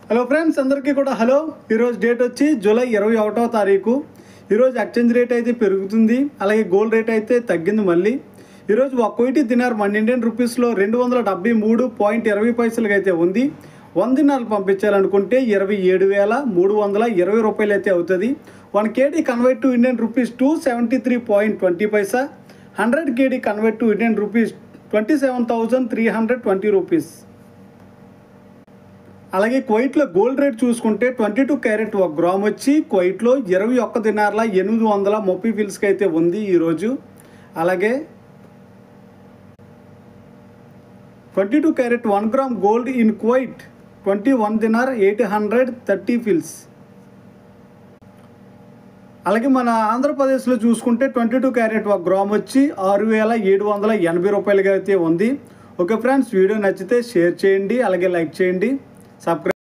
Hello friends, అందరికీ కూడా hello. ఈరోజు డేట్ వచ్చి జూలై 21వ తారీఖు. ఈరోజు ఎక్స్చేంజ్ రేట్ అయితే పెరుగుతుంది, అలాగే గోల్డ్ రేట్ అయితే తగ్గింది. మళ్ళీ ఈరోజు ఒక కోటి దినార్ మన ఇండియన్ రూపీస్లో 273.20 అయితే ఉంది. 100 దినార్లు పంపించాలనుకుంటే 27,320 రూపాయలు అయితే అవుతుంది. 1 KD convert to Indian rupees 273.20. 100 KD convert to Indian rupees 27,320 rupees. అలాగే కువైట్లో గోల్డ్ రేట్ చూసుకుంటే 22 క్యారెట్ 1 గ్రామ్ వచ్చి కువైట్లో 21 దినార్ల 830 ఫిల్స్కి అయితే ఉంది ఈరోజు. అలాగే 22 carat 1 gram gold in Kuwait 21 dinar 830 fils. అలాగే మన ఆంధ్రప్రదేశ్లో చూసుకుంటే 22 క్యారెట్ 1 గ్రామ్ వచ్చి 6,780 రూపాయలుగా అయితే ఉంది. ఓకే ఫ్రెండ్స్, వీడియో నచ్చితే షేర్ చేయండి, అలాగే లైక్ చేయండి, సబ్స్క్రైబ్